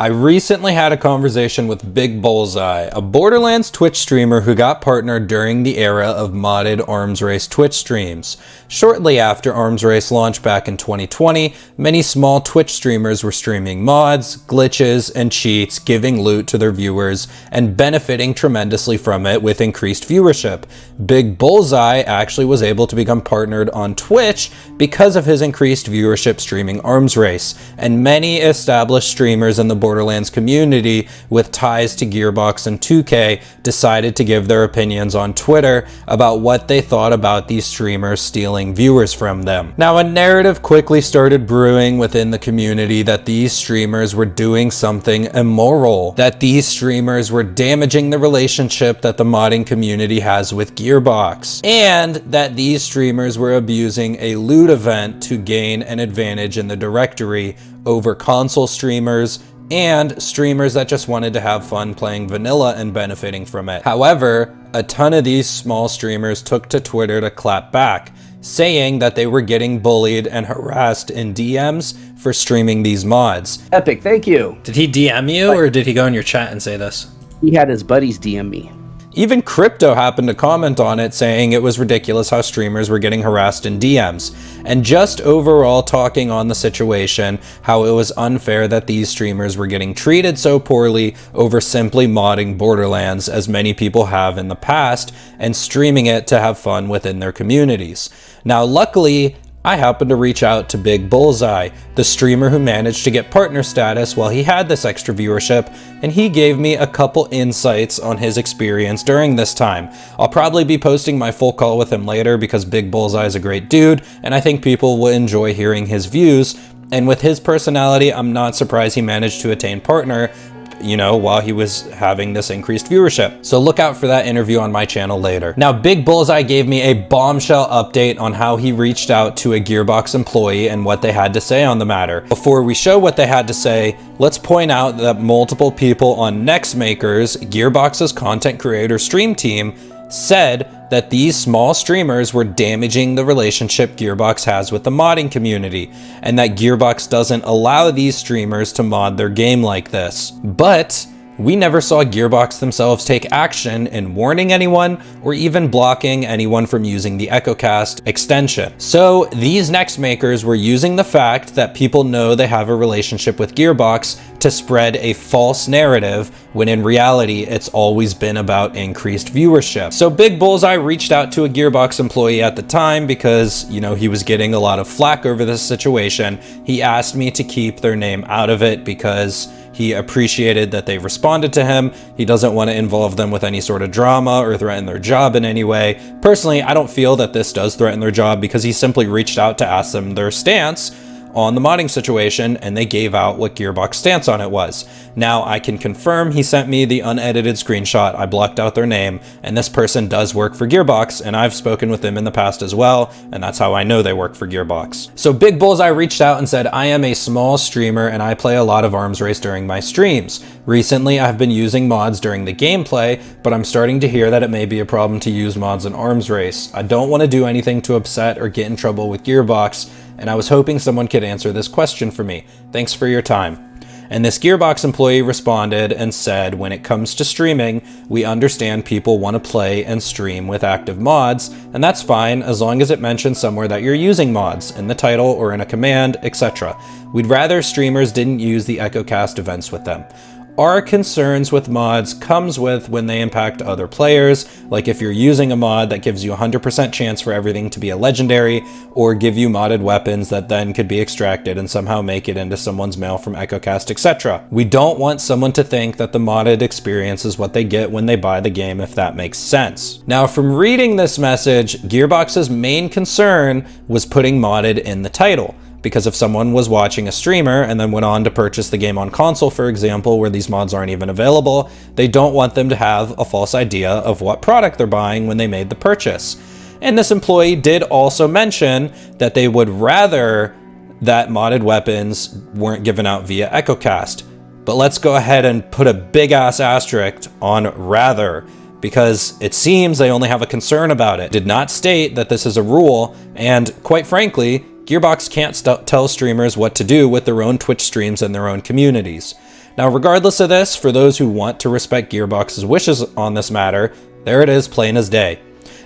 I recently had a conversation with Big Bullseye, a Borderlands Twitch streamer who got partnered during the era of modded Arms Race Twitch streams. Shortly after Arms Race launched back in 2020, many small Twitch streamers were streaming mods, glitches, and cheats, giving loot to their viewers and benefiting tremendously from it with increased viewership. Big Bullseye actually was able to become partnered on Twitch because of his increased viewership streaming Arms Race, and many established streamers in the Borderlands community with ties to Gearbox and 2K decided to give their opinions on Twitter about what they thought about these streamers stealing viewers from them. Now, a narrative quickly started brewing within the community that these streamers were doing something immoral, that these streamers were damaging the relationship that the modding community has with Gearbox, and that these streamers were abusing a loot event to gain an advantage in the directory over console streamers and streamers that just wanted to have fun playing vanilla and benefiting from it. However, a ton of these small streamers took to Twitter to clap back, saying that they were getting bullied and harassed in DMs for streaming these mods. Epic, thank you. Did he DM you or did he go in your chat and say this? He had his buddies DM me. Even Crypto happened to comment on it, saying it was ridiculous how streamers were getting harassed in DMs, and just overall talking on the situation, how it was unfair that these streamers were getting treated so poorly over simply modding Borderlands, as many people have in the past, and streaming it to have fun within their communities. Now, luckily, I happened to reach out to Big Bullseye, the streamer who managed to get partner status while he had this extra viewership, and he gave me a couple insights on his experience during this time. I'll probably be posting my full call with him later because Big Bullseye is a great dude, and I think people will enjoy hearing his views. And with his personality, I'm not surprised he managed to attain partner, while he was having this increased viewership. So look out for that interview on my channel later. Now, Big Bullseye gave me a bombshell update on how he reached out to a Gearbox employee and what they had to say on the matter. Before we show what they had to say, let's point out that multiple people on Nextmakers, Gearbox's content creator stream team, said that these small streamers were damaging the relationship Gearbox has with the modding community, and that Gearbox doesn't allow these streamers to mod their game like this. But we never saw Gearbox themselves take action in warning anyone or even blocking anyone from using the EchoCast extension. So these Nextmakers were using the fact that people know they have a relationship with Gearbox to spread a false narrative, when in reality it's always been about increased viewership. So Big Bullseye reached out to a Gearbox employee at the time because, he was getting a lot of flack over this situation. He asked me to keep their name out of it because he appreciated that they responded to him. He doesn't want to involve them with any sort of drama or threaten their job in any way. Personally, I don't feel that this does threaten their job because he simply reached out to ask them their stance on the modding situation, and they gave out what Gearbox stance on it was. Now, I can confirm he sent me the unedited screenshot. I blocked out their name, and this person does work for Gearbox, and I've spoken with them in the past as well, and that's how I know they work for Gearbox. So Big Bullseye reached out and said, I am a small streamer and I play a lot of Arms Race during my streams. Recently, I've been using mods during the gameplay, but I'm starting to hear that it may be a problem to use mods in Arms Race. I don't want to do anything to upset or get in trouble with Gearbox, and I was hoping someone could answer this question for me. Thanks for your time. And this Gearbox employee responded and said, when it comes to streaming, we understand people want to play and stream with active mods, and that's fine as long as it mentions somewhere that you're using mods, in the title or in a command, etc. We'd rather streamers didn't use the EchoCast events with them. Our concerns with mods comes with when they impact other players, like if you're using a mod that gives you 100% chance for everything to be a legendary, or give you modded weapons that then could be extracted and somehow make it into someone's mail from EchoCast, etc. We don't want someone to think that the modded experience is what they get when they buy the game, if that makes sense. Now, from reading this message, Gearbox's main concern was putting modded in the title. Because if someone was watching a streamer and then went on to purchase the game on console, for example, where these mods aren't even available, they don't want them to have a false idea of what product they're buying when they made the purchase. And this employee did also mention that they would rather that modded weapons weren't given out via EchoCast. But let's go ahead and put a big ass asterisk on rather, because it seems they only have a concern about it. Did not state that this is a rule, and quite frankly, Gearbox can't tell streamers what to do with their own Twitch streams and their own communities. Now, regardless of this, for those who want to respect Gearbox's wishes on this matter, there it is, plain as day.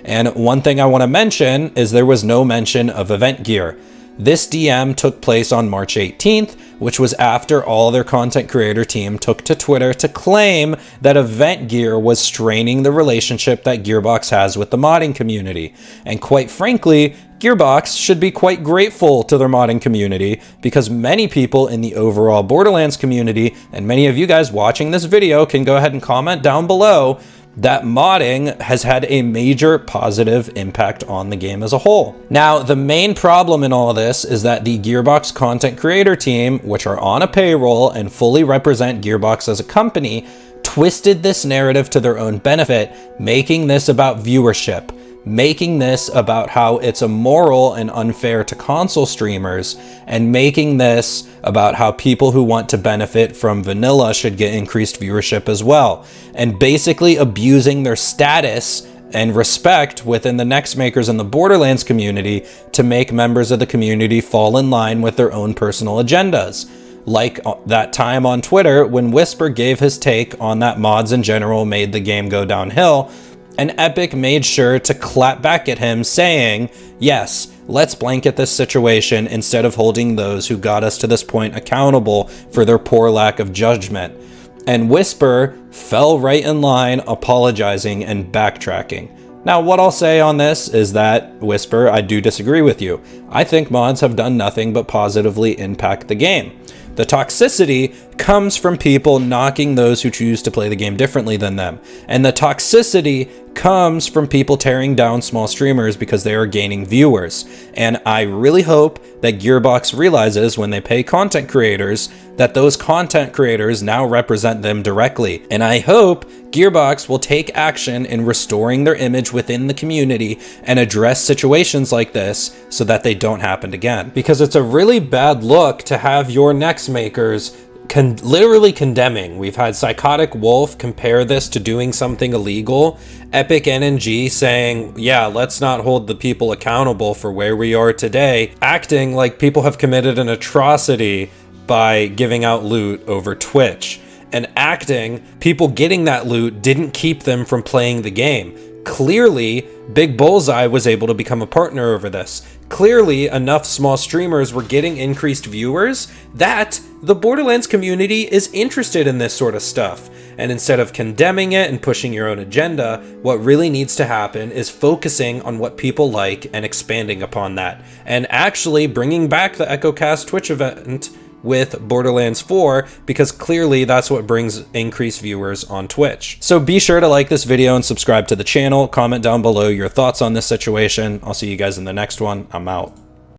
And one thing I want to mention is there was no mention of event gear. This DM took place on March 18th, which was after all their content creator team took to Twitter to claim that event gear was straining the relationship that Gearbox has with the modding community. And quite frankly, Gearbox should be quite grateful to their modding community, because many people in the overall Borderlands community, and many of you guys watching this video can go ahead and comment down below, that modding has had a major positive impact on the game as a whole. Now, the main problem in all of this is that the Gearbox content creator team, which are on a payroll and fully represent Gearbox as a company, twisted this narrative to their own benefit, making this about viewership, making this about how it's immoral and unfair to console streamers, and making this about how people who want to benefit from vanilla should get increased viewership as well, and basically abusing their status and respect within the next makers in the Borderlands community to make members of the community fall in line with their own personal agendas. Like that time on Twitter when Whisper gave his take on that mods in general made the game go downhill, and Epic made sure to clap back at him saying, yes, let's blanket this situation instead of holding those who got us to this point accountable for their poor lack of judgment. And Whisper fell right in line, apologizing and backtracking. Now, what I'll say on this is that, Whisper, I do disagree with you. I think mods have done nothing but positively impact the game. The toxicity comes from people knocking those who choose to play the game differently than them. And the toxicity comes from people tearing down small streamers because they are gaining viewers. And I really hope that Gearbox realizes when they pay content creators that those content creators now represent them directly. And I hope Gearbox will take action in restoring their image within the community and address situations like this so that they don't happen again. Because it's a really bad look to have your next makers literally condemning. We've had Psychotic Wolf compare this to doing something illegal. Epic NNG saying, yeah, let's not hold the people accountable for where we are today, acting like people have committed an atrocity by giving out loot over Twitch, and acting people getting that loot didn't keep them from playing the game. Clearly, Big Bullseye was able to become a partner over this. Clearly, enough small streamers were getting increased viewers that the Borderlands community is interested in this sort of stuff. And instead of condemning it and pushing your own agenda, what really needs to happen is focusing on what people like and expanding upon that. And actually bringing back the EchoCast Twitch event with Borderlands 4, because clearly that's what brings increased viewers on Twitch. So be sure to like this video and subscribe to the channel. Comment down below your thoughts on this situation. I'll see you guys in the next one. I'm out.